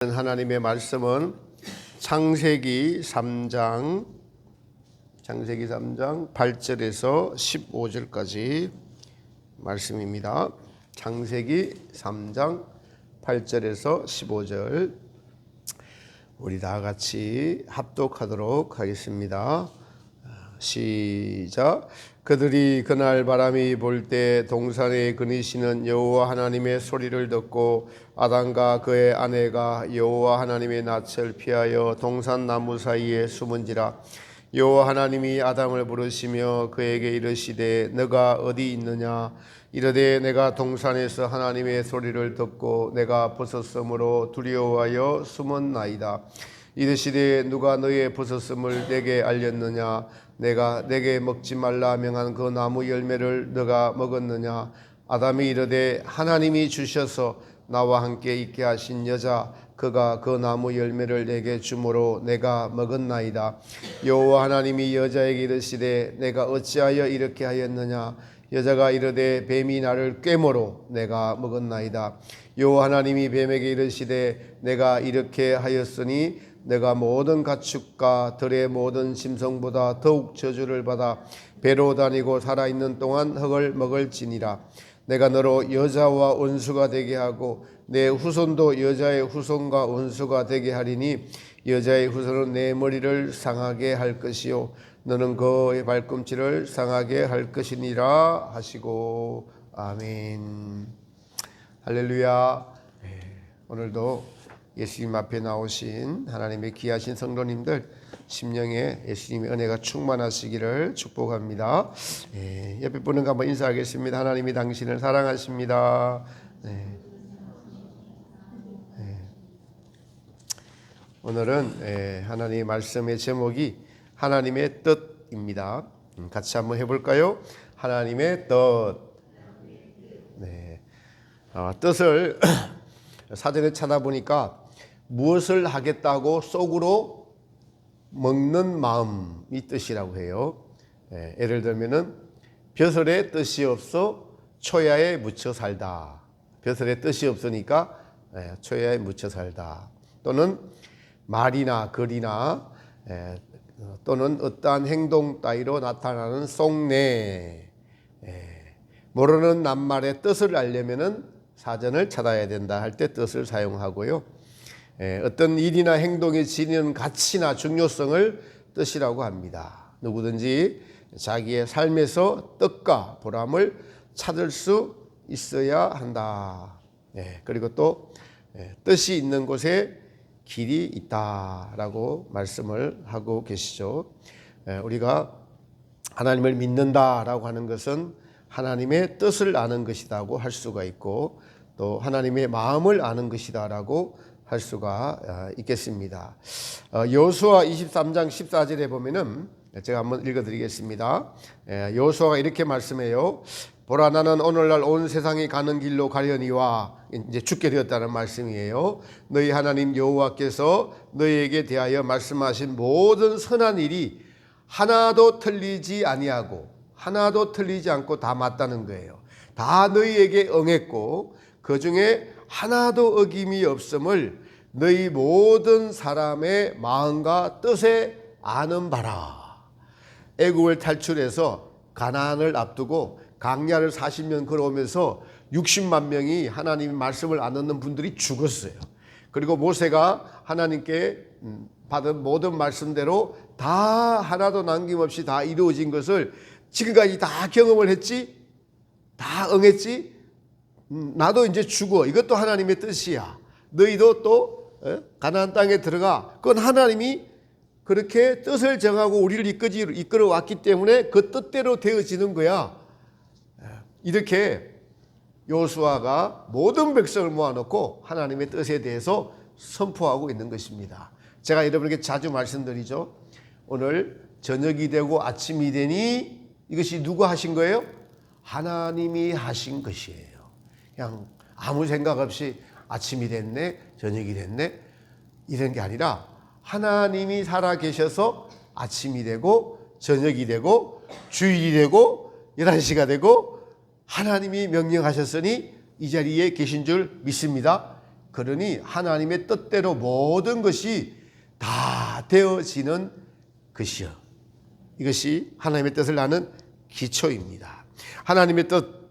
하나님의 말씀은 창세기 3장 8절에서 15절까지 말씀입니다. 창세기 3장 8절에서 15절 우리 다 같이 합독하도록 하겠습니다. 시작. 그들이 그날 바람이 불 때 동산에 거니시는 여호와 하나님의 소리를 듣고 아담과 그의 아내가 여호와 하나님의 낯을 피하여 동산 나무 사이에 숨은지라. 여호와 하나님이 아담을 부르시며 그에게 이르시되 너가 어디 있느냐. 이르되 내가 동산에서 하나님의 소리를 듣고 내가 벗었으므로 두려워하여 숨었나이다. 이르시되 누가 너의 벗었음을 내게 알렸느냐. 내가 내게 먹지 말라 명한 그 나무 열매를 너가 먹었느냐. 아담이 이르되 하나님이 주셔서 나와 함께 있게 하신 여자 그가 그 나무 열매를 내게 주므로 내가 먹었나이다. 여호와 하나님이 여자에게 이르시되 내가 어찌하여 이렇게 하였느냐. 여자가 이르되 뱀이 나를 꿰므로 내가 먹었나이다. 여호와 하나님이 뱀에게 이르시되 내가 이렇게 하였으니 내가 모든 가축과 들의 모든 짐승보다 더욱 저주를 받아 배로 다니고 살아있는 동안 흙을 먹을지니라. 내가 너로 여자와 원수가 되게 하고 내 후손도 여자의 후손과 원수가 되게 하리니 여자의 후손은 내 머리를 상하게 할 것이요 너는 그의 발꿈치를 상하게 할 것이니라 하시고 아멘. 할렐루야. 오늘도 예수님 앞에 나오신 하나님의 귀하신 성도님들 심령에 예수님의 은혜가 충만하시기를 축복합니다. 옆에 분과 한번 인사하겠습니다. 하나님이 당신을 사랑하십니다. 오늘은 하나님의 말씀의 제목이 하나님의 뜻입니다. 같이 한번 해볼까요? 하나님의 뜻. 뜻을 사전에 찾아보니까 무엇을 하겠다고 속으로 먹는 마음이 뜻이라고 해요. 예를 들면은 벼슬에 뜻이 없어 초야에 묻혀 살다. 벼슬에 뜻이 없으니까 초야에 묻혀 살다. 또는 말이나 글이나 또는 어떠한 행동 따위로 나타나는 속내. 모르는 낱말의 뜻을 알려면은 사전을 찾아야 된다 할 때 뜻을 사용하고요. 어떤 일이나 행동에 지니는 가치나 중요성을 뜻이라고 합니다. 누구든지 자기의 삶에서 뜻과 보람을 찾을 수 있어야 한다. 그리고 또 뜻이 있는 곳에 길이 있다라고 말씀을 하고 계시죠. 우리가 하나님을 믿는다라고 하는 것은 하나님의 뜻을 아는 것이라고 할 수가 있고 또 하나님의 마음을 아는 것이다라고 할 수가 있겠습니다. 여호수아 23장 14절에 보면은 제가 한번 읽어드리겠습니다. 여호수아가 이렇게 말씀해요. 보라 나는 오늘날 온 세상이 가는 길로 가려니와 이제 죽게 되었다는 말씀이에요. 너희 하나님 여호와께서 너희에게 대하여 말씀하신 모든 선한 일이 하나도 틀리지 아니하고 하나도 틀리지 않고 다 맞다는 거예요. 다 너희에게 응했고 그 중에 하나도 어김이 없음을 너희 모든 사람의 마음과 뜻에 아는 바라. 애굽을 탈출해서 가나안을 앞두고 광야를 40년 걸어오면서 60만 명이 하나님의 말씀을 안 듣는 분들이 죽었어요. 그리고 모세가 하나님께 받은 모든 말씀대로 다 하나도 남김없이 다 이루어진 것을 지금까지 다 경험을 했지? 다 응했지? 나도 이제 죽어. 이것도 하나님의 뜻이야. 너희도 또 가나안 땅에 들어가. 그건 하나님이 그렇게 뜻을 정하고 우리를 이끌어 왔기 때문에 그 뜻대로 되어지는 거야. 이렇게 여호수아가 모든 백성을 모아놓고 하나님의 뜻에 대해서 선포하고 있는 것입니다. 제가 여러분에게 자주 말씀드리죠. 오늘 저녁이 되고 아침이 되니 이것이 누가 하신 거예요? 하나님이 하신 것이에요. 그냥 아무 생각 없이 아침이 됐네, 저녁이 됐네 이런 게 아니라 하나님이 살아 계셔서 아침이 되고 저녁이 되고 주일이 되고 11시가 되고 하나님이 명령하셨으니 이 자리에 계신 줄 믿습니다. 그러니 하나님의 뜻대로 모든 것이 다 되어지는 것이요. 이것이 하나님의 뜻을 아는 기초입니다. 하나님의 뜻,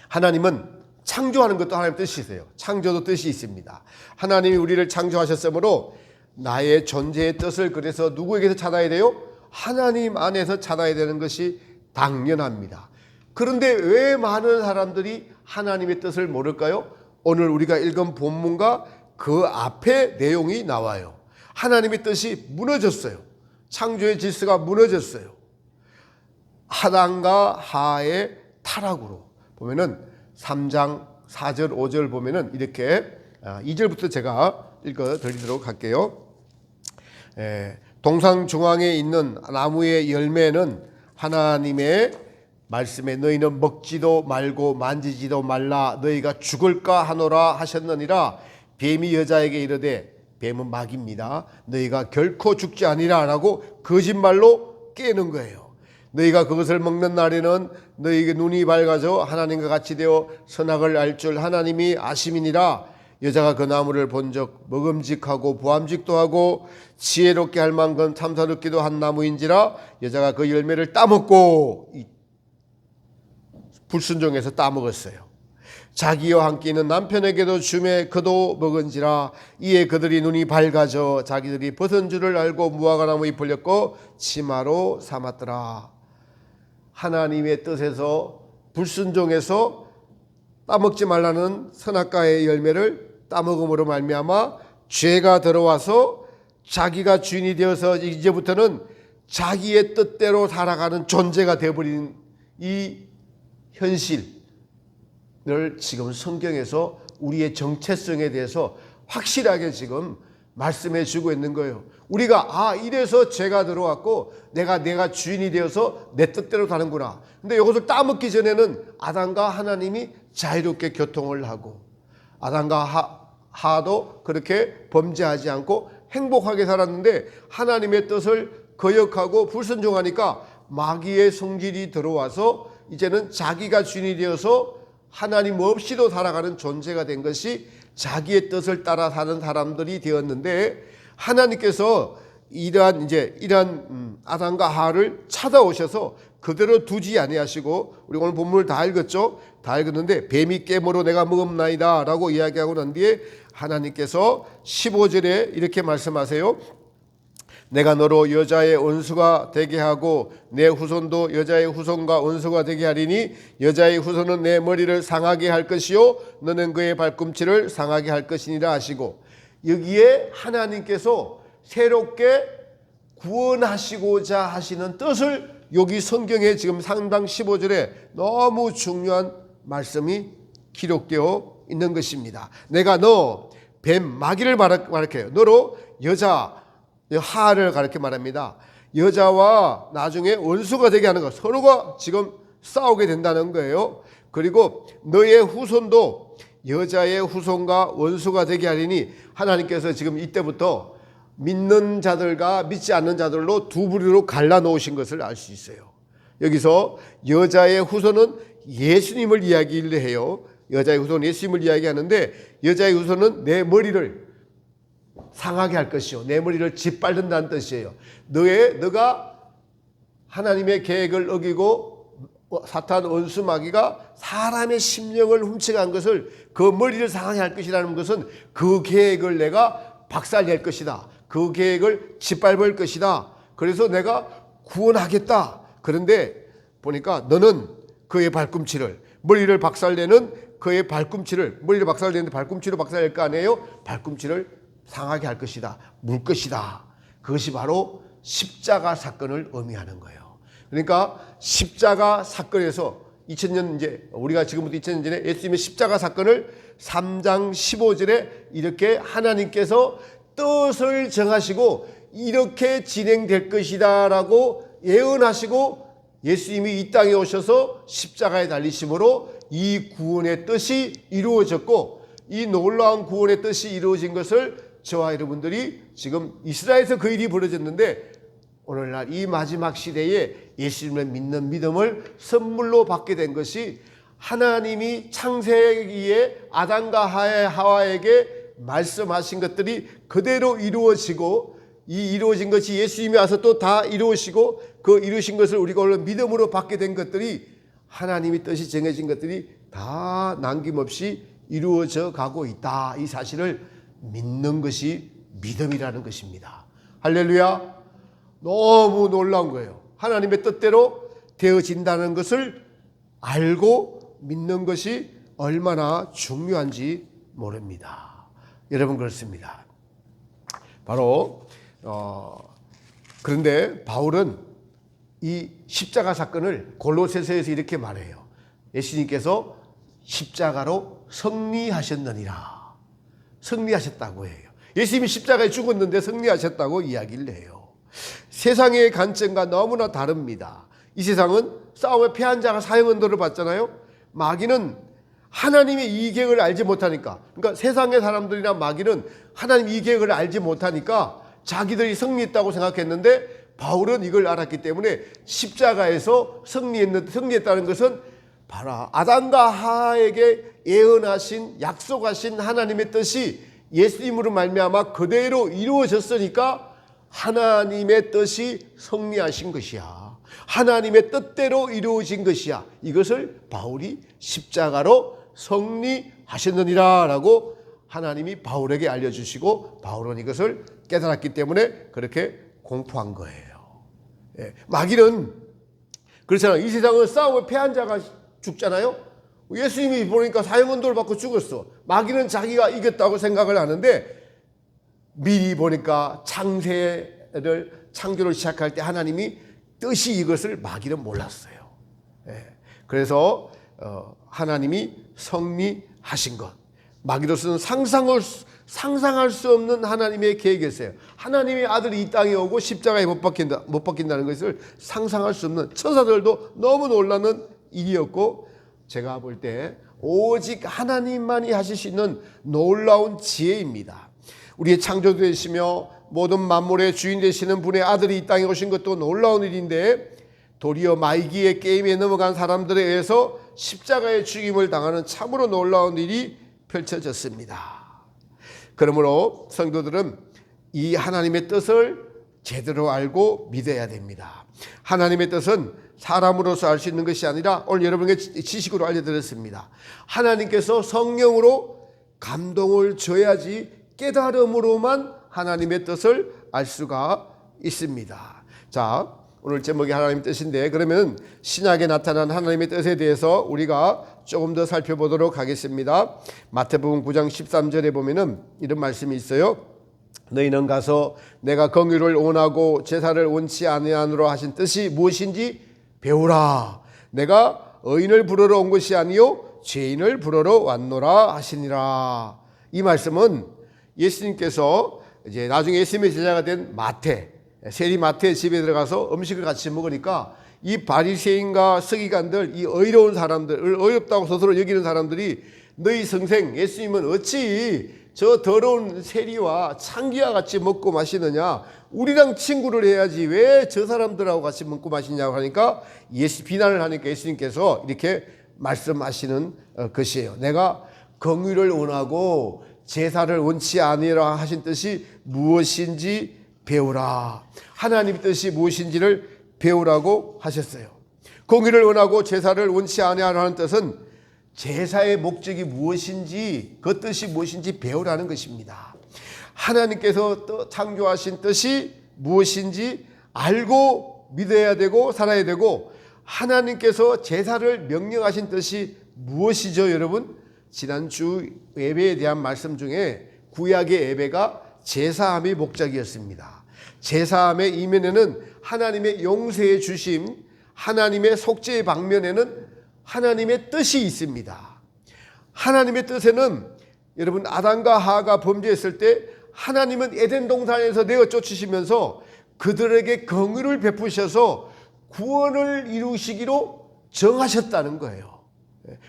하나님은 창조하는 것도 하나님의 뜻이세요. 창조도 뜻이 있습니다. 하나님이 우리를 창조하셨으므로 나의 존재의 뜻을 그래서 누구에게서 찾아야 돼요? 하나님 안에서 찾아야 되는 것이 당연합니다. 그런데 왜 많은 사람들이 하나님의 뜻을 모를까요? 오늘 우리가 읽은 본문과 그 앞에 내용이 나와요. 하나님의 뜻이 무너졌어요. 창조의 질서가 무너졌어요. 아담과 하와의 타락으로 보면은 3장 4절 5절 보면은 이렇게 2절부터 제가 읽어 드리도록 할게요. 동상 중앙에 있는 나무의 열매는 하나님의 말씀에 너희는 먹지도 말고 만지지도 말라 너희가 죽을까 하노라 하셨느니라. 뱀이 여자에게 이르되, 뱀은 마귀입니다, 너희가 결코 죽지 아니라 라고 거짓말로 깨는 거예요. 너희가 그것을 먹는 날에는 너희에게 눈이 밝아져 하나님과 같이 되어 선악을 알 줄 하나님이 아심이니라. 여자가 그 나무를 본즉 먹음직하고 보암직도 하고 지혜롭게 할 만큼 탐스럽기도 한 나무인지라. 여자가 그 열매를 따먹고, 불순종해서 따먹었어요. 자기와 함께 있는 남편에게도 주매 그도 먹은지라. 이에 그들이 눈이 밝아져 자기들이 벗은 줄을 알고 무화과 나무 잎을 엮고 치마로 삼았더라. 하나님의 뜻에서 불순종해서 따먹지 말라는 선악과의 열매를 따먹음으로 말미암아 죄가 들어와서 자기가 주인이 되어서 이제부터는 자기의 뜻대로 살아가는 존재가 되어버린 이 현실을 지금 성경에서 우리의 정체성에 대해서 확실하게 지금 말씀해 주고 있는 거예요. 우리가 이래서 죄가 들어왔고 내가 주인이 되어서 내 뜻대로 사는구나. 근데 이것을 따먹기 전에는 아담과 하나님이 자유롭게 교통을 하고 아담과 하도 그렇게 범죄하지 않고 행복하게 살았는데 하나님의 뜻을 거역하고 불순종하니까 마귀의 성질이 들어와서 이제는 자기가 주인이 되어서 하나님 없이도 살아가는 존재가 된 것이 자기의 뜻을 따라 사는 사람들이 되었는데, 하나님께서 이러한 아담과 하와를 찾아오셔서 그대로 두지 아니하시고, 우리 오늘 본문을 다 읽었죠? 다 읽었는데 뱀이 깨므로 내가 먹었나이다 라고 이야기하고 난 뒤에 하나님께서 15절에 이렇게 말씀하세요. 내가 너로 여자의 원수가 되게 하고 내 후손도 여자의 후손과 원수가 되게 하리니 여자의 후손은 내 머리를 상하게 할 것이요 너는 그의 발꿈치를 상하게 할 것이니라 하시고, 여기에 하나님께서 새롭게 구원하시고자 하시는 뜻을 여기 성경에 지금 상당 15절에 너무 중요한 말씀이 기록되어 있는 것입니다. 내가 너 뱀 마귀를 말할게요. 너로 여자 하를 가르쳐 말합니다. 여자와 나중에 원수가 되게 하는 것, 서로가 지금 싸우게 된다는 거예요. 그리고 너의 후손도 여자의 후손과 원수가 되게 하리니, 하나님께서 지금 이때부터 믿는 자들과 믿지 않는 자들로 두 부류로 갈라놓으신 것을 알 수 있어요. 여기서 여자의 후손은 예수님을 이야기를 해요. 여자의 후손은 예수님을 이야기하는데, 여자의 후손은 내 머리를 상하게 할 것이요 내 머리를 짓밟는다는 뜻이에요. 너가 하나님의 계획을 어기고 사탄 원수 마귀가 사람의 심령을 훔쳐간 것을, 그 머리를 상하게 할 것이라는 것은 그 계획을 내가 박살낼 것이다. 그 계획을 짓밟을 것이다. 그래서 내가 구원하겠다. 그런데 보니까 너는 그의 발꿈치를, 머리를 박살내는 그의 발꿈치를, 머리를 박살내는데 발꿈치로 박살낼 거 아니에요? 발꿈치를 상하게 할 것이다. 물 것이다. 그것이 바로 십자가 사건을 의미하는 거예요. 그러니까 십자가 사건에서 2000년 이제 우리가 지금부터 2000년 전에 예수님의 십자가 사건을 3장 15절에 이렇게 하나님께서 뜻을 정하시고 이렇게 진행될 것이다라고 예언하시고 예수님이 이 땅에 오셔서 십자가에 달리심으로 이 구원의 뜻이 이루어졌고, 이 놀라운 구원의 뜻이 이루어진 것을 저와 여러분들이 지금 이스라엘에서 그 일이 벌어졌는데, 오늘날 이 마지막 시대에 예수님을 믿는 믿음을 선물로 받게 된 것이 하나님이 창세기에 아담과 하와에게 말씀하신 것들이 그대로 이루어지고, 이 이루어진 것이 예수님이 와서 또 다 이루으시고, 그 이루신 것을 우리가 오늘 믿음으로 받게 된 것들이, 하나님의 뜻이 정해진 것들이 다 남김없이 이루어져 가고 있다. 이 사실을 믿는 것이 믿음이라는 것입니다. 할렐루야. 너무 놀라운 거예요. 하나님의 뜻대로 되어진다는 것을 알고 믿는 것이 얼마나 중요한지 모릅니다. 여러분, 그렇습니다. 바로 그런데 바울은 이 십자가 사건을 골로새서에서 이렇게 말해요. 예수님께서 십자가로 승리하셨느니라. 승리하셨다고 해요. 예수님이 십자가에 죽었는데 승리하셨다고 이야기를 해요. 세상의 관점과 너무나 다릅니다. 이 세상은 싸움에 패한 자가 사형언도를 받잖아요. 마귀는 하나님의 이 계획을 알지 못하니까, 그러니까 세상의 사람들이나 마귀는 하나님의 이 계획을 알지 못하니까 자기들이 승리했다고 생각했는데, 바울은 이걸 알았기 때문에 십자가에서 승리했다는 것은 바로 아담과 하와에게 예언하신, 약속하신 하나님의 뜻이 예수님으로 말미암아 그대로 이루어졌으니까 하나님의 뜻이 승리하신 것이야. 하나님의 뜻대로 이루어진 것이야. 이것을 바울이 십자가로 승리하셨느니라 라고 하나님이 바울에게 알려주시고, 바울은 이것을 깨달았기 때문에 그렇게 공포한 거예요. 예. 마귀는 그렇잖아요. 이 세상은 싸움에 패한 자가 죽잖아요. 예수님이 보니까 사형언도를 받고 죽었어. 마귀는 자기가 이겼다고 생각을 하는데, 미리 보니까 창조를 시작할 때 하나님이 뜻이 이것을 마귀는 몰랐어요. 예. 그래서 하나님이 승리하신 것, 마귀로서는 상상할 수 없는 하나님의 계획이었어요. 하나님의 아들이 이 땅에 오고 십자가에 못 박힌다는 것을 상상할 수 없는, 천사들도 너무 놀라는 일이었고, 제가 볼 때 오직 하나님만이 하실 수 있는 놀라운 지혜입니다. 우리의 창조되시며 모든 만물의 주인 되시는 분의 아들이 이 땅에 오신 것도 놀라운 일인데, 도리어 마귀의 게임에 넘어간 사람들에 의해서 십자가의 죽임을 당하는 참으로 놀라운 일이 펼쳐졌습니다. 그러므로 성도들은 이 하나님의 뜻을 제대로 알고 믿어야 됩니다. 하나님의 뜻은 사람으로서 알 수 있는 것이 아니라, 오늘 여러분에게 지식으로 알려드렸습니다. 하나님께서 성령으로 감동을 줘야지 깨달음으로만 하나님의 뜻을 알 수가 있습니다. 자, 오늘 제목이 하나님의 뜻인데, 그러면 신약에 나타난 하나님의 뜻에 대해서 우리가 조금 더 살펴보도록 하겠습니다. 마태복음 9장 13절에 보면은 이런 말씀이 있어요. 너희는 가서 내가 긍휼을 원하고 제사를 원치 아니하노라 하신 뜻이 무엇인지 배우라. 내가 의인을 부르러 온 것이 아니요 죄인을 부르러 왔노라 하시니라. 이 말씀은 예수님께서 이제 나중에 예수님의 제자가 된 세리 마태의 집에 들어가서 음식을 같이 먹으니까, 이 바리새인과 서기관들, 이 의로운 사람들, 어렵다고 스스로 여기는 사람들이, 너희 선생 예수님은 어찌 저 더러운 세리와 창기와 같이 먹고 마시느냐, 우리랑 친구를 해야지 왜 저 사람들하고 같이 먹고 마시냐고 하니까, 비난을 하니까 예수님께서 이렇게 말씀하시는 것이에요. 내가 긍휼을 원하고 제사를 원치 아니라 하신 뜻이 무엇인지 배우라. 하나님의 뜻이 무엇인지를 배우라고 하셨어요. 긍휼을 원하고 제사를 원치 아니하는 뜻은 제사의 목적이 무엇인지, 그 뜻이 무엇인지 배우라는 것입니다. 하나님께서 창조하신 뜻이 무엇인지 알고 믿어야 되고 살아야 되고, 하나님께서 제사를 명령하신 뜻이 무엇이죠, 여러분? 지난주 예배에 대한 말씀 중에 구약의 예배가 제사함의 목적이었습니다. 제사함의 이면에는 하나님의 용서의 주심, 하나님의 속죄의 방면에는 하나님의 뜻이 있습니다. 하나님의 뜻에는, 여러분, 아담과 하와가 범죄했을 때 하나님은 에덴 동산에서 내어 쫓으시면서 그들에게 긍휼을 베푸셔서 구원을 이루시기로 정하셨다는 거예요.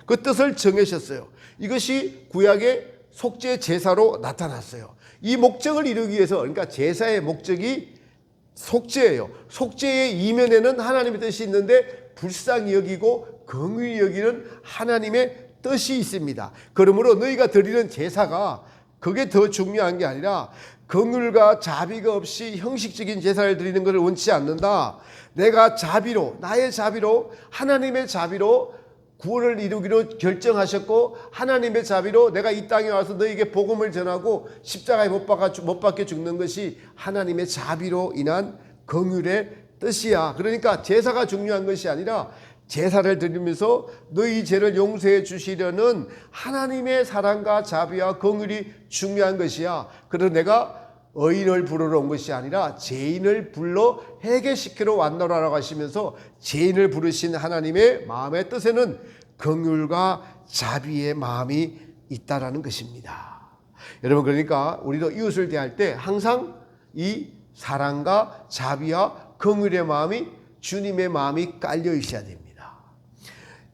그 뜻을 정하셨어요. 이것이 구약의 속죄 제사로 나타났어요. 이 목적을 이루기 위해서, 그러니까 제사의 목적이 속죄예요. 속죄의 이면에는 하나님의 뜻이 있는데 불쌍히 여기고 긍휼히 여기는 하나님의 뜻이 있습니다. 그러므로 너희가 드리는 제사가 그게 더 중요한 게 아니라 긍휼과 자비가 없이 형식적인 제사를 드리는 것을 원치 않는다. 내가 자비로, 나의 자비로, 하나님의 자비로 구원을 이루기로 결정하셨고, 하나님의 자비로 내가 이 땅에 와서 너에게 복음을 전하고 십자가에 못 박혀 죽는 것이 하나님의 자비로 인한 긍휼의 뜻이야. 그러니까 제사가 중요한 것이 아니라 제사를 드리면서 너희 죄를 용서해 주시려는 하나님의 사랑과 자비와 긍휼이 중요한 것이야. 그래서 내가 의인을 부르러 온 것이 아니라 죄인을 불러 해결시키러 왔노라라고 하시면서 죄인을 부르신 하나님의 마음의 뜻에는 긍휼과 자비의 마음이 있다라는 것입니다. 여러분, 그러니까 우리도 이웃을 대할 때 항상 이 사랑과 자비와 긍휼의 마음이, 주님의 마음이 깔려 있어야 됩니다.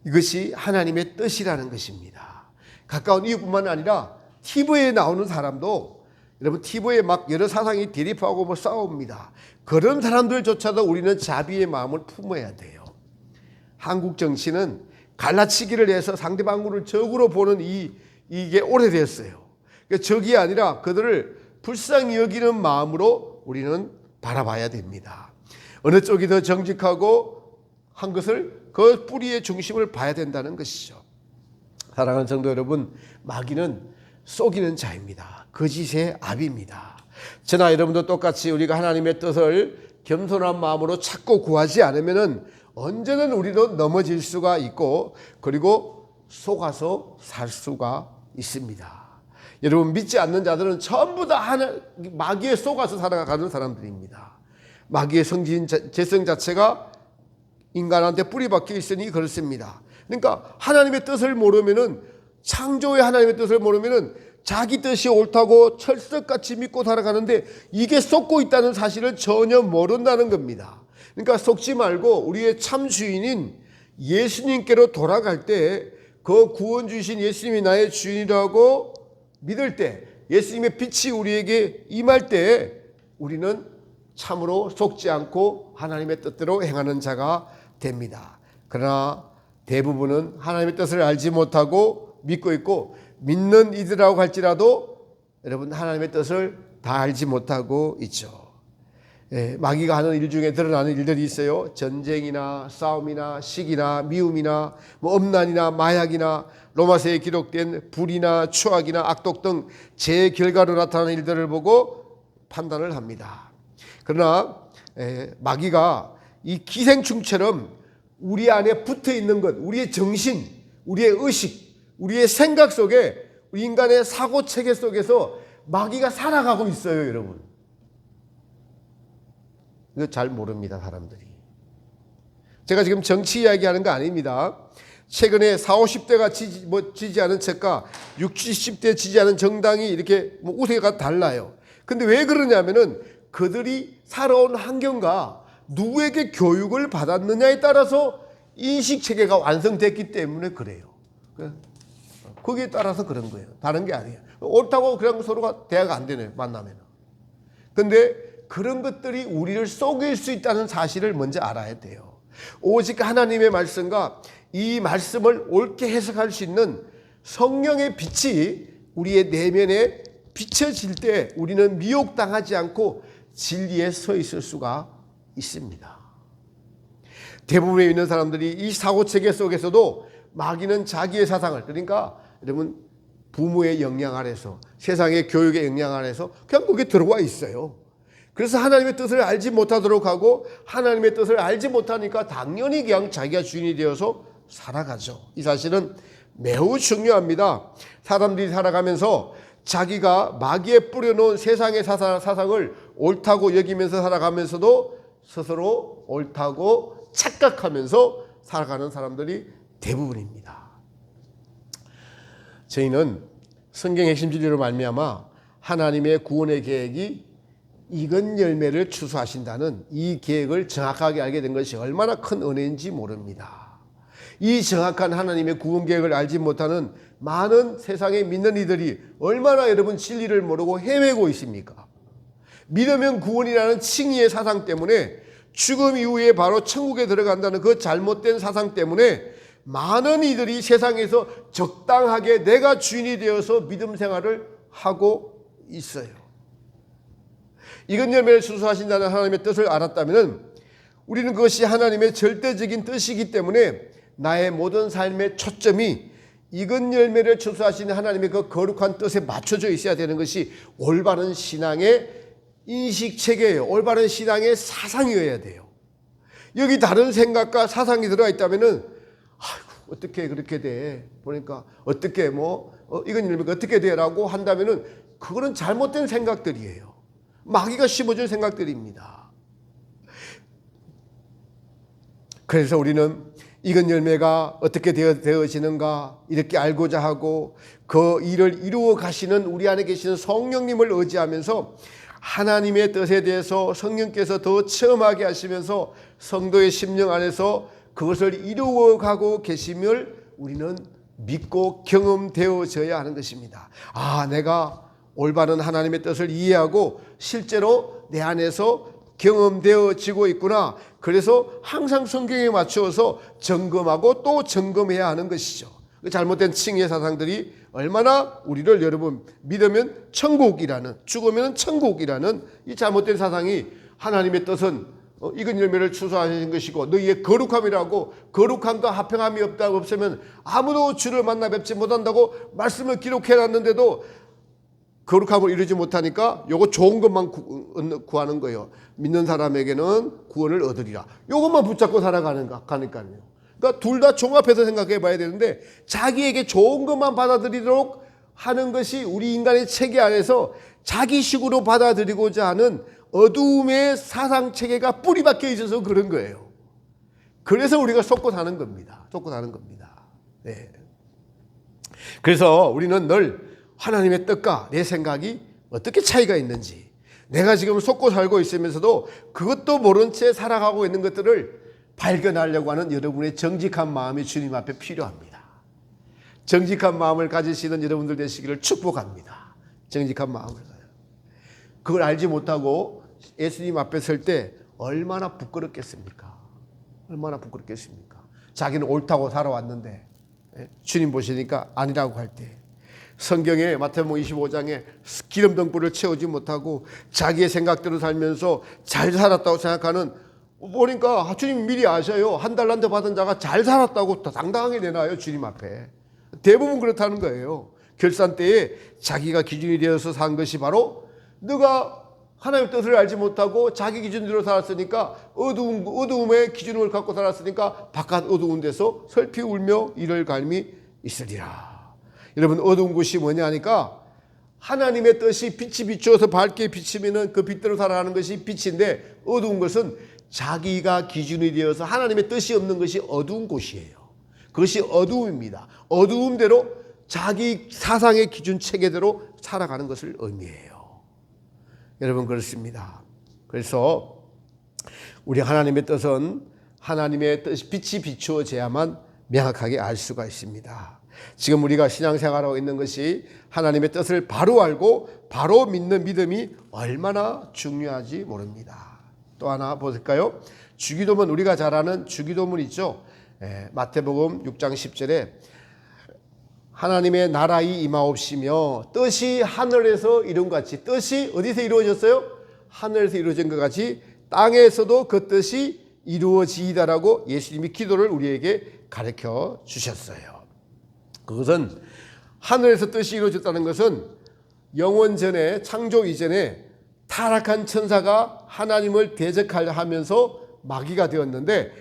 이것이 하나님의 뜻이라는 것입니다. 가까운 이웃뿐만 아니라 TV에 나오는 사람도, 여러분, TV에 막 여러 사상이 대립하고 뭐 싸웁니다. 그런 사람들조차도 우리는 자비의 마음을 품어야 돼요. 한국 정치는 갈라치기를 해서 상대방을 적으로 보는 이게 오래됐어요. 적이 아니라 그들을 불쌍히 여기는 마음으로 우리는 바라봐야 됩니다. 어느 쪽이 더 정직하고 한 것을 그 뿌리의 중심을 봐야 된다는 것이죠. 사랑하는 성도 여러분, 마귀는 속이는 자입니다. 거짓의 압입니다. 저나 여러분도 똑같이 우리가 하나님의 뜻을 겸손한 마음으로 찾고 구하지 않으면 언제는 우리도 넘어질 수가 있고, 그리고 속아서 살 수가 있습니다. 여러분, 믿지 않는 자들은 전부 다 마귀에 속아서 살아가는 사람들입니다. 마귀의 재성 자체가 인간한테 뿌리 박혀 있으니 그렇습니다. 그러니까 하나님의 뜻을 모르면은, 창조의 하나님의 뜻을 모르면은 자기 뜻이 옳다고 철석같이 믿고 살아가는데 이게 속고 있다는 사실을 전혀 모른다는 겁니다. 그러니까 속지 말고 우리의 참 주인인 예수님께로 돌아갈 때, 그 구원 주신 예수님이 나의 주인이라고 믿을 때, 예수님의 빛이 우리에게 임할 때 우리는 참으로 속지 않고 하나님의 뜻대로 행하는 자가 됩니다. 그러나 대부분은 하나님의 뜻을 알지 못하고 믿고 있고, 믿는 이들이라고 할지라도 여러분, 하나님의 뜻을 다 알지 못하고 있죠. 마귀가 하는 일 중에 드러나는 일들이 있어요. 전쟁이나 싸움이나 시기나 미움이나 엄난이나 마약이나 로마서에 기록된 불이나 추악이나 악독 등 제 결과로 나타나는 일들을 보고 판단을 합니다. 그러나 마귀가 이 기생충처럼 우리 안에 붙어 있는 것, 우리의 정신, 우리의 의식, 우리의 생각 속에, 우리 인간의 사고 체계 속에서 마귀가 살아가고 있어요, 여러분. 이거 잘 모릅니다, 사람들이. 제가 지금 정치 이야기하는 거 아닙니다. 최근에 40, 50대가 지지하는 책과 60, 70대 지지하는 정당이 이렇게 우세가 달라요. 근데 왜 그러냐면은 그들이 살아온 환경과 누구에게 교육을 받았느냐에 따라서 인식 체계가 완성됐기 때문에 그래요. 거기에 따라서 그런 거예요. 다른 게 아니에요. 옳다고 그냥 서로가 대화가 안 되네요, 만나면. 근데 그런 것들이 우리를 속일 수 있다는 사실을 먼저 알아야 돼요. 오직 하나님의 말씀과 이 말씀을 옳게 해석할 수 있는 성령의 빛이 우리의 내면에 비춰질 때 우리는 미혹당하지 않고 진리에 서 있을 수가 있습니다. 대부분의 있는 사람들이 이 사고체계 속에서도 마귀는 자기의 사상을, 그러니까 여러분, 부모의 영향 아래서, 세상의 교육의 영향 아래서 그냥 거기에 들어와 있어요. 그래서 하나님의 뜻을 알지 못하도록 하고, 하나님의 뜻을 알지 못하니까 당연히 그냥 자기가 주인이 되어서 살아가죠. 이 사실은 매우 중요합니다. 사람들이 살아가면서 자기가 마귀에 뿌려놓은 세상의 사상을 옳다고 여기면서 살아가면서도 스스로 옳다고 착각하면서 살아가는 사람들이 대부분입니다. 저희는 성경 핵심 진리로 말미암아 하나님의 구원의 계획이 익은 열매를 추수하신다는 이 계획을 정확하게 알게 된 것이 얼마나 큰 은혜인지 모릅니다. 이 정확한 하나님의 구원 계획을 알지 못하는 많은 세상에 믿는 이들이 얼마나 여러분 진리를 모르고 헤매고 있습니까? 믿으면 구원이라는 칭의의 사상 때문에, 죽음 이후에 바로 천국에 들어간다는 그 잘못된 사상 때문에 많은 이들이 세상에서 적당하게 내가 주인이 되어서 믿음 생활을 하고 있어요. 익은 열매를 추수하신다는 하나님의 뜻을 알았다면 우리는 그것이 하나님의 절대적인 뜻이기 때문에 나의 모든 삶의 초점이 익은 열매를 추수하시는 하나님의 그 거룩한 뜻에 맞춰져 있어야 되는 것이 올바른 신앙의 인식체계예요. 올바른 신앙의 사상이어야 돼요. 여기 다른 생각과 사상이 들어가 있다면은 아이고 어떻게 그렇게 돼? 보니까 어떻게 익은 열매가 어떻게 돼라고 한다면은 그거는 잘못된 생각들이에요. 마귀가 심어준 생각들입니다. 그래서 우리는 익은 열매가 어떻게 되어지는가 이렇게 알고자 하고 그 일을 이루어 가시는 우리 안에 계시는 성령님을 의지하면서 하나님의 뜻에 대해서 성령께서 더 체험하게 하시면서 성도의 심령 안에서 그것을 이루어가고 계심을 우리는 믿고 경험되어져야 하는 것입니다. 내가 올바른 하나님의 뜻을 이해하고 실제로 내 안에서 경험되어지고 있구나. 그래서 항상 성경에 맞추어서 점검하고 또 점검해야 하는 것이죠. 잘못된 칭의 사상들이 얼마나 우리를 여러분 믿으면 천국이라는, 죽으면 천국이라는 이 잘못된 사상이 하나님의 뜻은 익은 열매를 추수하신 것이고 너희의 거룩함이라고, 거룩함과 합평함이 없으면 아무도 주를 만나 뵙지 못한다고 말씀을 기록해놨는데도 거룩함을 이루지 못하니까 요거 좋은 것만 구하는 거예요. 믿는 사람에게는 구원을 얻으리라. 요것만 붙잡고 살아가니까요. 그러니까 둘 다 종합해서 생각해 봐야 되는데 자기에게 좋은 것만 받아들이도록 하는 것이 우리 인간의 체계 안에서 자기식으로 받아들이고자 하는 어두움의 사상체계가 뿌리 박혀 있어서 그런 거예요. 그래서 우리가 속고 사는 겁니다. 네. 그래서 우리는 늘 하나님의 뜻과 내 생각이 어떻게 차이가 있는지, 내가 지금 속고 살고 있으면서도 그것도 모른 채 살아가고 있는 것들을 발견하려고 하는 여러분의 정직한 마음이 주님 앞에 필요합니다. 정직한 마음을 가지시는 여러분들 되시기를 축복합니다. 정직한 마음을 가요. 그걸 알지 못하고 예수님 앞에 설 때 얼마나 부끄럽겠습니까? 자기는 옳다고 살아왔는데 주님 보시니까 아니라고 할 때, 성경에 마태복음 25장에 기름등불을 채우지 못하고 자기의 생각대로 살면서 잘 살았다고 생각하는, 보니까 주님 미리 아셔요. 한 달란트 받은 자가 잘 살았다고 당당하게 내놔요. 주님 앞에. 대부분 그렇다는 거예요. 결산 때에 자기가 기준이 되어서 산 것이 바로 너가 하나님의 뜻을 알지 못하고 자기 기준대로 살았으니까, 어두움의 기준을 갖고 살았으니까 바깥 어두운 데서 슬피 울며 이를 갈미 있으리라. 여러분, 어두운 곳이 뭐냐 하니까 하나님의 뜻이 빛이 비추어서 밝게 비치면 그 빛대로 살아가는 것이 빛인데, 어두운 것은 자기가 기준이 되어서 하나님의 뜻이 없는 것이 어두운 곳이에요. 그것이 어두움입니다. 어두움대로 자기 사상의 기준 체계대로 살아가는 것을 의미해요. 여러분, 그렇습니다. 그래서 우리 하나님의 뜻은 하나님의 뜻, 빛이 비추어져야만 명확하게 알 수가 있습니다. 지금 우리가 신앙생활하고 있는 것이 하나님의 뜻을 바로 알고 바로 믿는 믿음이 얼마나 중요한지 모릅니다. 또 하나 보실까요? 주기도문, 우리가 잘 아는 주기도문 있죠. 마태복음 6장 10절에 하나님의 나라의 임하옵시며 뜻이 하늘에서 이룬 것 같이, 뜻이 어디서 이루어졌어요? 하늘에서 이루어진 것 같이 땅에서도 그 뜻이 이루어지이다라고 예수님이 기도를 우리에게 가르쳐 주셨어요. 그것은 하늘에서 뜻이 이루어졌다는 것은 영원 전에, 창조 이전에 타락한 천사가 하나님을 대적하려 하면서 마귀가 되었는데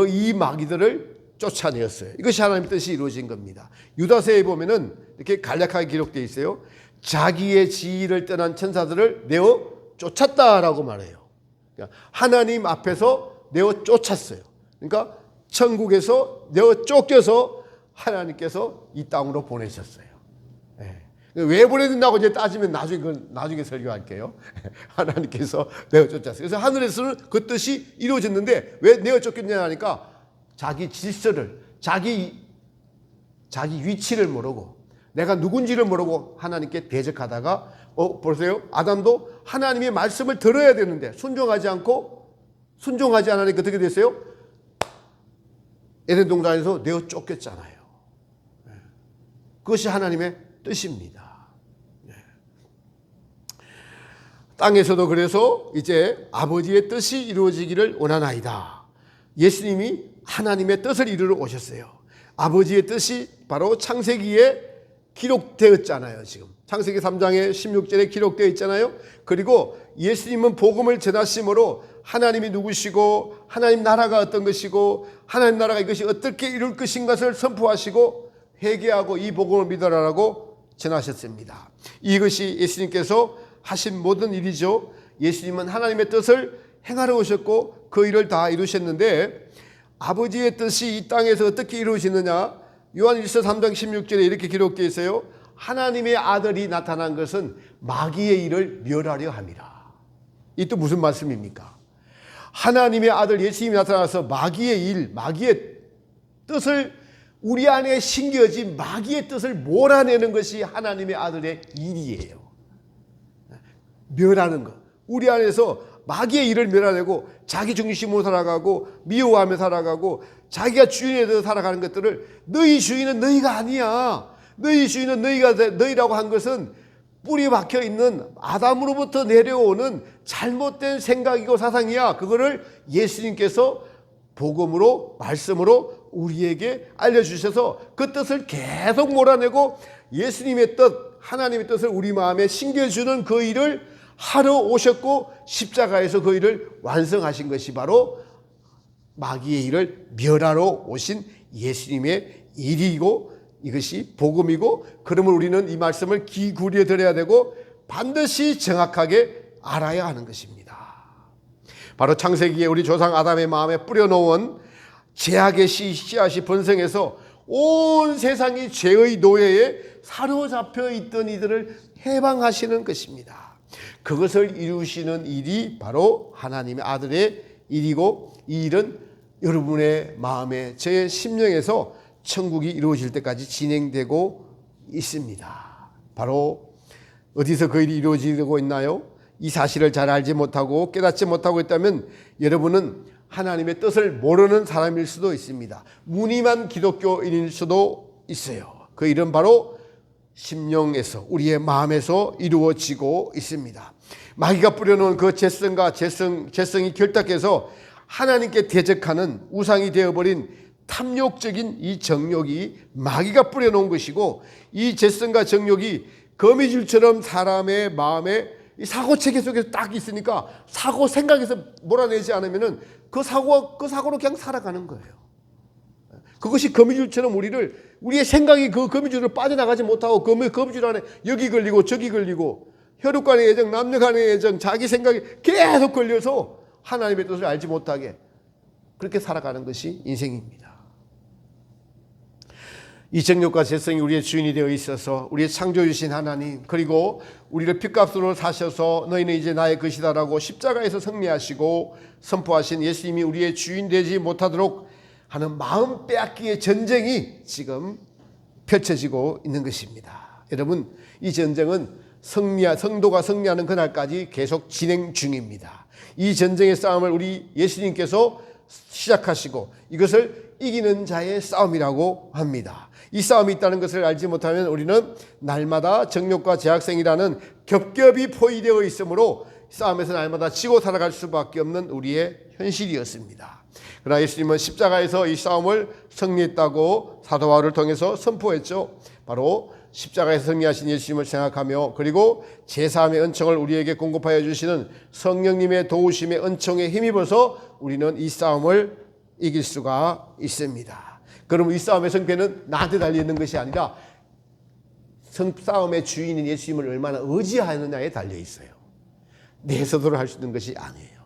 이 마귀들을 쫓아내었어요. 이것이 하나님의 뜻이 이루어진 겁니다. 유다서에 보면은 이렇게 간략하게 기록되어 있어요. 자기의 지위를 떠난 천사들을 내어 쫓았다라고 말해요. 그러니까 하나님 앞에서 내어 쫓았어요. 그러니까 천국에서 내어 쫓겨서 하나님께서 이 땅으로 보내셨어요. 왜 보내준다고 이제 따지면 나중에 설교할게요. 하나님께서 내어 쫓았어요. 그래서 하늘에서는 그 뜻이 이루어졌는데 왜 내어 쫓겼냐 하니까 자기 질서를, 자기 위치를 모르고 내가 누군지를 모르고 하나님께 대적하다가 보세요. 아담도 하나님의 말씀을 들어야 되는데 순종하지 않으니까 어떻게 됐어요? 에덴 동산에서 내어 쫓겼잖아요. 그것이 하나님의 뜻입니다. 땅에서도 그래서 이제 아버지의 뜻이 이루어지기를 원하나이다. 예수님이 하나님의 뜻을 이루러 오셨어요. 아버지의 뜻이 바로 창세기에 기록되었잖아요. 지금 창세기 3장의 16절에 기록되어 있잖아요. 그리고 예수님은 복음을 전하심으로 하나님이 누구시고 하나님 나라가 어떤 것이고 하나님 나라가 이것이 어떻게 이룰 것인 것을 선포하시고 회개하고 이 복음을 믿어라라고 전하셨습니다. 이것이 예수님께서 하신 모든 일이죠. 예수님은 하나님의 뜻을 행하러 오셨고 그 일을 다 이루셨는데 아버지의 뜻이 이 땅에서 어떻게 이루어지느냐? 요한일서 3장 16절에 이렇게 기록되어 있어요. 하나님의 아들이 나타난 것은 마귀의 일을 멸하려 함이라. 이 또 무슨 말씀입니까? 하나님의 아들 예수님이 나타나서 마귀의 일, 마귀의 뜻을 우리 안에 심겨진 마귀의 뜻을 몰아내는 것이 하나님의 아들의 일이에요. 멸하는 것. 우리 안에서 마귀의 일을 멸하내고 자기 중심으로 살아가고 미워하며 살아가고 자기가 주인에 대해서 살아가는 것들을 너희 주인은 너희가 아니야. 너희 주인은 너희라고 한 것은 뿌리 박혀 있는 아담으로부터 내려오는 잘못된 생각이고 사상이야. 그거를 예수님께서 복음으로 말씀으로 우리에게 알려주셔서 그 뜻을 계속 몰아내고 예수님의 뜻, 하나님의 뜻을 우리 마음에 심겨주는 그 일을 하러 오셨고 십자가에서 그 일을 완성하신 것이 바로 마귀의 일을 멸하러 오신 예수님의 일이고 이것이 복음이고 그러면 우리는 이 말씀을 기구리에 들어야 되고 반드시 정확하게 알아야 하는 것입니다. 바로 창세기에 우리 조상 아담의 마음에 뿌려놓은 죄악의 씨앗이 번성해서 온 세상이 죄의 노예에 사로잡혀 있던 이들을 해방하시는 것입니다. 그것을 이루시는 일이 바로 하나님의 아들의 일이고 이 일은 여러분의 마음에 제 심령에서 천국이 이루어질 때까지 진행되고 있습니다. 바로 어디서 그 일이 이루어지고 있나요? 이 사실을 잘 알지 못하고 깨닫지 못하고 있다면 여러분은 하나님의 뜻을 모르는 사람일 수도 있습니다. 무늬만 기독교인일 수도 있어요. 그 일은 바로 심령에서 우리의 마음에서 이루어지고 있습니다. 마귀가 뿌려놓은 그 죄성과 죄성이 결탁해서 하나님께 대적하는 우상이 되어버린 탐욕적인 이 정욕이 마귀가 뿌려놓은 것이고 이 죄성과 정욕이 거미줄처럼 사람의 마음에 이 사고체계 속에서 딱 있으니까 사고 생각에서 몰아내지 않으면은 그 사고로 그냥 살아가는 거예요. 그것이 거미줄처럼 우리의 생각이 그 거미줄로 빠져나가지 못하고 거미줄 안에 여기 걸리고 저기 걸리고 혈육 간의 애정, 남녀 간의 애정, 자기 생각이 계속 걸려서 하나님의 뜻을 알지 못하게 그렇게 살아가는 것이 인생입니다. 이 정욕과 죄성이 우리의 주인이 되어 있어서 우리의 창조주신 하나님 그리고 우리를 핏값으로 사셔서 너희는 이제 나의 것이다라고 십자가에서 승리하시고 선포하신 예수님이 우리의 주인 되지 못하도록 하는 마음 빼앗기의 전쟁이 지금 펼쳐지고 있는 것입니다. 여러분 이 전쟁은 성도가 승리하는 그날까지 계속 진행 중입니다. 이 전쟁의 싸움을 우리 예수님께서 시작하시고 이것을 이기는 자의 싸움이라고 합니다. 이 싸움이 있다는 것을 알지 못하면 우리는 날마다 정욕과 죄악성이라는 겹겹이 포위되어 있으므로 싸움에서 날마다 지고 살아갈 수밖에 없는 우리의 현실이었습니다. 그러나 예수님은 십자가에서 이 싸움을 승리했다고 사도 바울을 통해서 선포했죠. 바로 십자가에서 승리하신 예수님을 생각하며 그리고 제사함의 은총을 우리에게 공급하여 주시는 성령님의 도우심의 은총에 힘입어서 우리는 이 싸움을 이길 수가 있습니다. 그러면 이 싸움의 승패는 나한테 달려있는 것이 아니라 싸움의 주인인 예수님을 얼마나 의지하느냐에 달려있어요. 내 스스로 할 수 있는 것이 아니에요.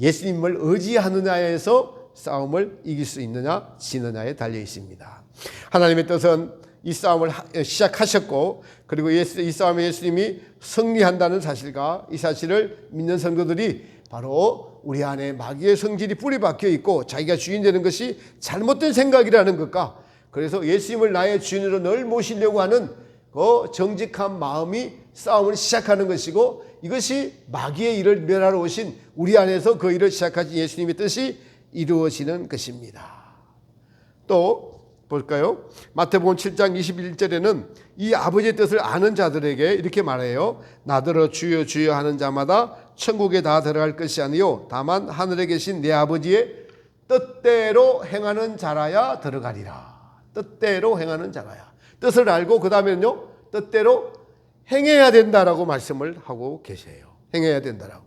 예수님을 의지하느냐에서 싸움을 이길 수 있느냐 지느냐에 달려있습니다. 하나님의 뜻은 이 싸움을 시작하셨고 그리고 이 싸움에 예수님이 승리한다는 사실과 이 사실을 믿는 성도들이 바로 우리 안에 마귀의 성질이 뿌리 박혀 있고 자기가 주인 되는 것이 잘못된 생각이라는 것과 그래서 예수님을 나의 주인으로 늘 모시려고 하는 그 정직한 마음이 싸움을 시작하는 것이고 이것이 마귀의 일을 멸하러 오신 우리 안에서 그 일을 시작하신 예수님의 뜻이 이루어지는 것입니다. 또 볼까요? 마태복음 7장 21절에는 이 아버지의 뜻을 아는 자들에게 이렇게 말해요. 나더러 주여 주여 하는 자마다 천국에 다 들어갈 것이 아니요 다만 하늘에 계신 내 아버지의 뜻대로 행하는 자라야 들어가리라. 뜻대로 행하는 자라야. 뜻을 알고 그 다음에는요 뜻대로 행해야 된다라고 말씀을 하고 계세요. 행해야 된다라고.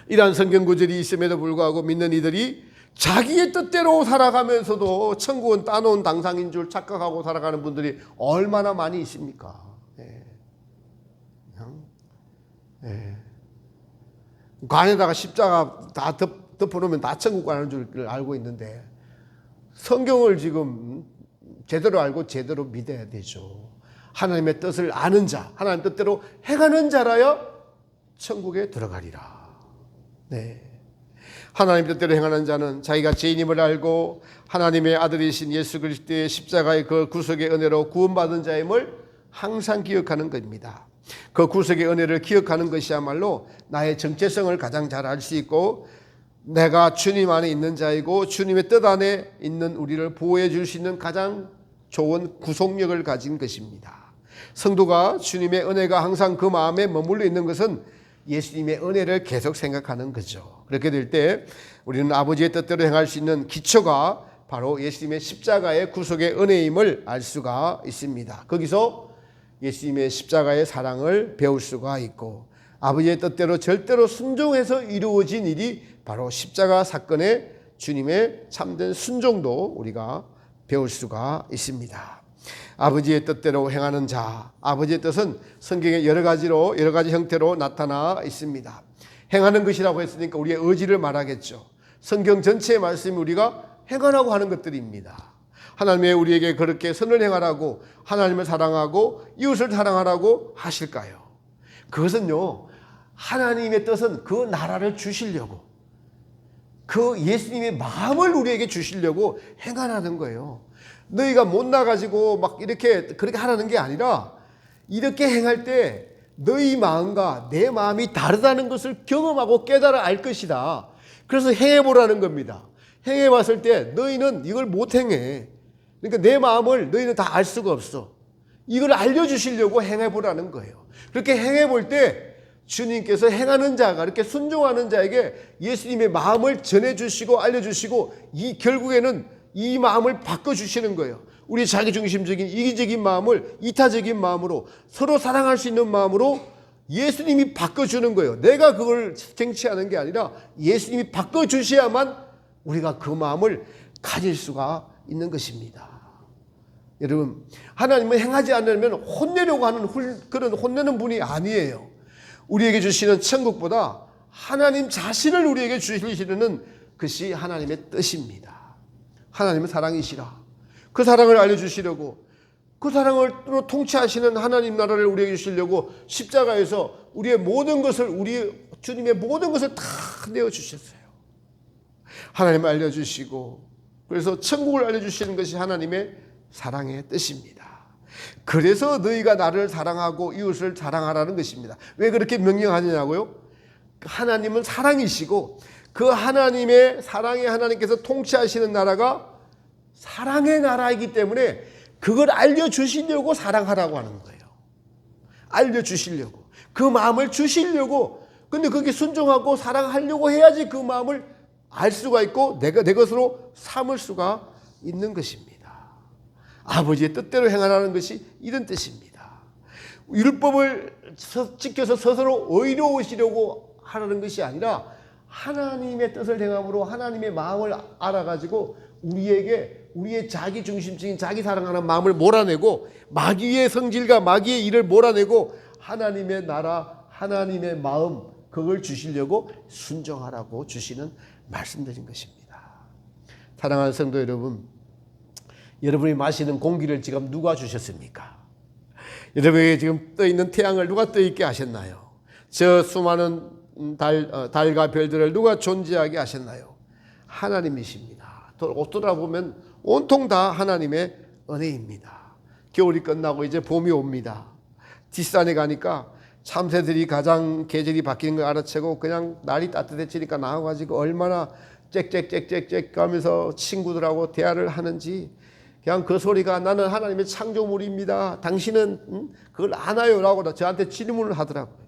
이러한 성경 구절이 있음에도 불구하고 믿는 이들이 자기의 뜻대로 살아가면서도 천국은 따놓은 당상인 줄 착각하고 살아가는 분들이 얼마나 많이 있습니까? 관에다가 십자가 다 덮어놓으면 다 천국 가는 줄 알고 있는데 성경을 지금 제대로 알고 제대로 믿어야 되죠. 하나님의 뜻을 아는 자, 하나님 뜻대로 행하는 자라야 천국에 들어가리라. 네. 하나님 뜻대로 행하는 자는 자기가 죄인임을 알고 하나님의 아들이신 예수 그리스도의 십자가의 그 구속의 은혜로 구원받은 자임을 항상 기억하는 것입니다. 그 구속의 은혜를 기억하는 것이야말로 나의 정체성을 가장 잘 알 수 있고 내가 주님 안에 있는 자이고 주님의 뜻 안에 있는 우리를 보호해 줄 수 있는 가장 좋은 구속력을 가진 것입니다. 성도가 주님의 은혜가 항상 그 마음에 머물러 있는 것은 예수님의 은혜를 계속 생각하는 거죠. 그렇게 될 때 우리는 아버지의 뜻대로 행할 수 있는 기초가 바로 예수님의 십자가의 구속의 은혜임을 알 수가 있습니다. 거기서 예수님의 십자가의 사랑을 배울 수가 있고 아버지의 뜻대로 절대로 순종해서 이루어진 일이 바로 십자가 사건의 주님의 참된 순종도 우리가 배울 수가 있습니다. 아버지의 뜻대로 행하는 자, 아버지의 뜻은 성경에 여러 가지 형태로 나타나 있습니다. 행하는 것이라고 했으니까 우리의 의지를 말하겠죠. 성경 전체의 말씀이 우리가 행하라고 하는 것들입니다. 하나님의 우리에게 그렇게 선을 행하라고 하나님을 사랑하고 이웃을 사랑하라고 하실까요? 그것은요, 하나님의 뜻은 그 나라를 주시려고 그 예수님의 마음을 우리에게 주시려고 행하라는 거예요. 너희가 못 나가지고 막 이렇게 그렇게 하라는 게 아니라 이렇게 행할 때 너희 마음과 내 마음이 다르다는 것을 경험하고 깨달아 알 것이다. 그래서 행해보라는 겁니다. 행해봤을 때 너희는 이걸 못 행해. 그러니까 내 마음을 너희는 다 알 수가 없어. 이걸 알려주시려고 행해보라는 거예요. 그렇게 행해볼 때 주님께서 행하는 자가 이렇게 순종하는 자에게 예수님의 마음을 전해주시고 알려주시고 결국에는 이 마음을 바꿔주시는 거예요. 우리 자기중심적인 이기적인 마음을 이타적인 마음으로 서로 사랑할 수 있는 마음으로 예수님이 바꿔주는 거예요. 내가 그걸 쟁취하는 게 아니라 예수님이 바꿔주셔야만 우리가 그 마음을 가질 수가 있는 것입니다. 여러분, 하나님은 행하지 않으면 혼내려고 하는 그런 혼내는 분이 아니에요. 우리에게 주시는 천국보다 하나님 자신을 우리에게 주시려는 것이 하나님의 뜻입니다. 하나님은 사랑이시라. 그 사랑을 알려주시려고 그 사랑으로 통치하시는 하나님 나라를 우리에게 주시려고 십자가에서 우리의 모든 것을 주님의 모든 것을 다 내어주셨어요. 하나님을 알려주시고 그래서 천국을 알려주시는 것이 하나님의 사랑의 뜻입니다. 그래서 너희가 나를 사랑하고 이웃을 사랑하라는 것입니다. 왜 그렇게 명령하느냐고요? 하나님은 사랑이시고 그 하나님의 사랑의 하나님께서 통치하시는 나라가 사랑의 나라이기 때문에 그걸 알려주시려고 사랑하라고 하는 거예요. 알려주시려고. 그 마음을 주시려고. 근데 그게 순종하고 사랑하려고 해야지 그 마음을 알 수가 있고 내 것으로 삼을 수가 있는 것입니다. 아버지의 뜻대로 행하라는 것이 이런 뜻입니다. 율법을 지켜서 스스로 의로우시려고 하라는 것이 아니라 하나님의 뜻을 행함으로 하나님의 마음을 알아가지고 우리의 자기 중심적인 자기 사랑하는 마음을 몰아내고 마귀의 성질과 마귀의 일을 몰아내고 하나님의 나라, 하나님의 마음 그걸 주시려고 순종하라고 주시는 말씀드린 것입니다. 사랑하는 성도 여러분, 여러분이 마시는 공기를 지금 누가 주셨습니까? 여러분에게 지금 떠 있는 태양을 누가 떠 있게 하셨나요? 저 수많은 달과 별들을 누가 존재하게 하셨나요? 하나님이십니다. 돌아보면 온통 다 하나님의 은혜입니다. 겨울이 끝나고 이제 봄이 옵니다. 뒷산에 가니까 참새들이 가장 계절이 바뀌는 걸 알아채고 그냥 날이 따뜻해지니까 나와가지고 얼마나 짹짹짹짹짹 가면서 친구들하고 대화를 하는지 그냥 그 소리가 나는 하나님의 창조물입니다. 당신은 그걸 아나요? 라고 저한테 질문을 하더라고요.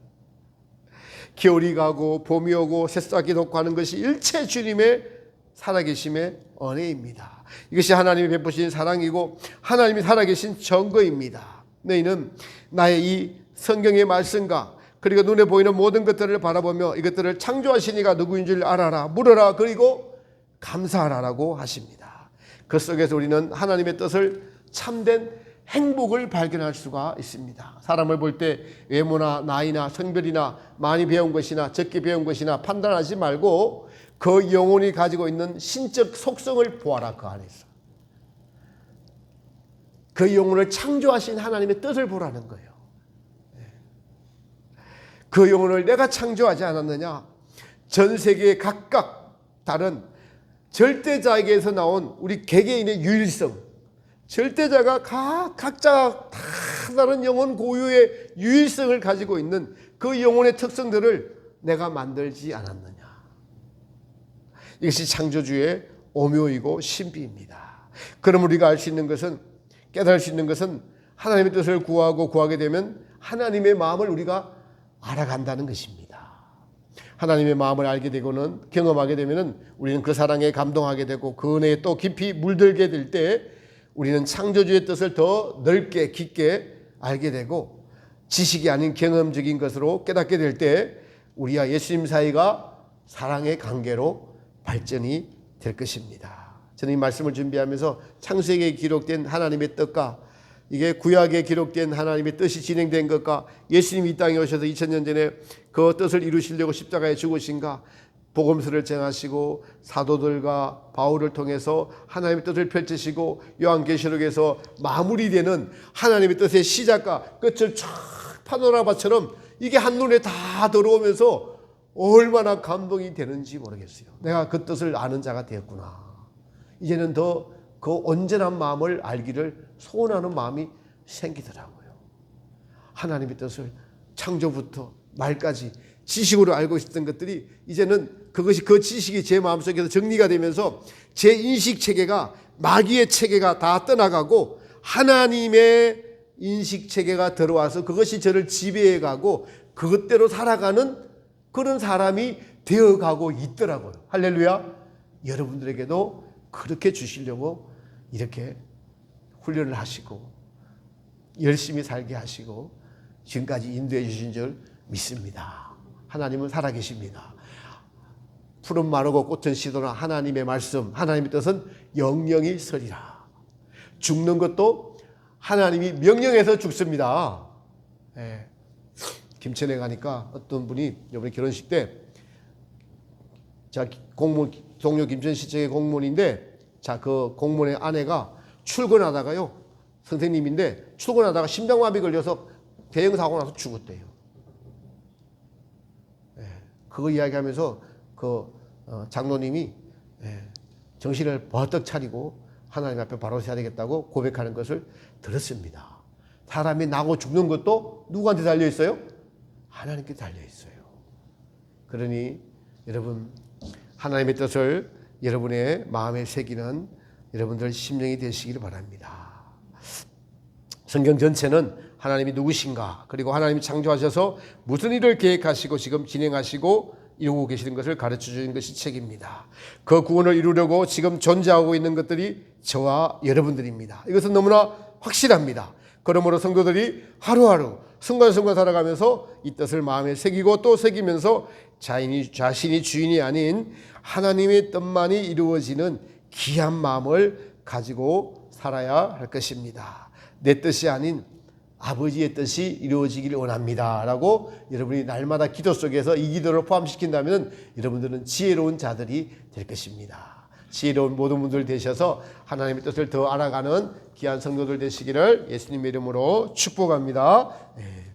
겨울이 가고 봄이 오고 새싹이 돋고 하는 것이 일체 주님의 살아계심의 은혜입니다. 이것이 하나님이 베푸신 사랑이고 하나님이 살아계신 증거입니다. 너희는 나의 이 성경의 말씀과 그리고 눈에 보이는 모든 것들을 바라보며 이것들을 창조하신 이가 누구인 줄 알아라. 물어라. 그리고 감사하라라고 하십니다. 그 속에서 우리는 하나님의 뜻을 참된 행복을 발견할 수가 있습니다. 사람을 볼 때 외모나 나이나 성별이나 많이 배운 것이나 적게 배운 것이나 판단하지 말고 그 영혼이 가지고 있는 신적 속성을 보아라. 그 안에서 그 영혼을 창조하신 하나님의 뜻을 보라는 거예요. 그 영혼을 내가 창조하지 않았느냐? 전 세계에 각각 다른 절대자에게서 나온 우리 개개인의 유일성, 절대자가 각자 다 다른 영혼 고유의 유일성을 가지고 있는 그 영혼의 특성들을 내가 만들지 않았느냐? 이것이 창조주의 오묘이고 신비입니다. 그럼 우리가 알 수 있는 것은, 깨달을 수 있는 것은 하나님의 뜻을 구하게 되면 하나님의 마음을 우리가 알아간다는 것입니다. 하나님의 마음을 알게 되고는 경험하게 되면 우리는 그 사랑에 감동하게 되고 그 은혜에 또 깊이 물들게 될 때 우리는 창조주의 뜻을 더 넓게 깊게 알게 되고 지식이 아닌 경험적인 것으로 깨닫게 될 때 우리와 예수님 사이가 사랑의 관계로 발전이 될 것입니다. 저는 이 말씀을 준비하면서 창세기에 기록된 하나님의 뜻과 이게 구약에 기록된 하나님의 뜻이 진행된 것과 예수님이 이 땅에 오셔서 2000년 전에 그 뜻을 이루시려고 십자가에 죽으신가, 복음서를 전하시고 사도들과 바울을 통해서 하나님의 뜻을 펼치시고 요한계시록에서 마무리되는 하나님의 뜻의 시작과 끝을 쫙 파노라마처럼 이게 한눈에 다 들어오면서 얼마나 감동이 되는지 모르겠어요. 내가 그 뜻을 아는 자가 되었구나. 이제는 더 그 온전한 마음을 알기를 소원하는 마음이 생기더라고요. 하나님의 뜻을 창조부터 말까지 지식으로 알고 있었던 것들이 이제는 그것이 그 지식이 제 마음속에서 정리가 되면서 제 인식 체계가 마귀의 체계가 다 떠나가고 하나님의 인식 체계가 들어와서 그것이 저를 지배해가고 그것대로 살아가는 그런 사람이 되어가고 있더라고요. 할렐루야. 여러분들에게도 그렇게 주시려고 이렇게 훈련을 하시고 열심히 살게 하시고 지금까지 인도해 주신 줄 믿습니다. 하나님은 살아계십니다. 푸른 마르고 꽃은 시도나 하나님의 말씀, 하나님의 뜻은 영영이 서리라. 죽는 것도 하나님이 명령해서 죽습니다. 예. 김천에 가니까 어떤 분이 이번에 결혼식 때 자 공무원 동료 김천시청의 공무원인데 자 그 공무원의 아내가 출근하다가요 선생님인데 출근하다가 심장마비 걸려서 대형사고 나서 죽었대요. 예. 그거 이야기하면서 그 장로님이 정신을 버떡 차리고 하나님 앞에 바로 서야 되겠다고 고백하는 것을 들었습니다. 사람이 나고 죽는 것도 누구한테 달려 있어요? 하나님께 달려 있어요. 그러니 여러분 하나님의 뜻을 여러분의 마음에 새기는 여러분들 심령이 되시기를 바랍니다. 성경 전체는 하나님이 누구신가 그리고 하나님이 창조하셔서 무슨 일을 계획하시고 지금 진행하시고 이루고 계시는 것을 가르쳐 주는 것이 책입니다. 그 구원을 이루려고 지금 존재하고 있는 것들이 저와 여러분들입니다. 이것은 너무나 확실합니다. 그러므로 성도들이 하루하루 순간순간 살아가면서 이 뜻을 마음에 새기고 또 새기면서 자신이 주인이 아닌 하나님의 뜻만이 이루어지는 귀한 마음을 가지고 살아야 할 것입니다. 내 뜻이 아닌 아버지의 뜻이 이루어지기를 원합니다 라고 여러분이 날마다 기도 속에서 이 기도를 포함시킨다면 여러분들은 지혜로운 자들이 될 것입니다. 지혜로운 모든 분들 되셔서 하나님의 뜻을 더 알아가는 귀한 성도들 되시기를 예수님의 이름으로 축복합니다. 네.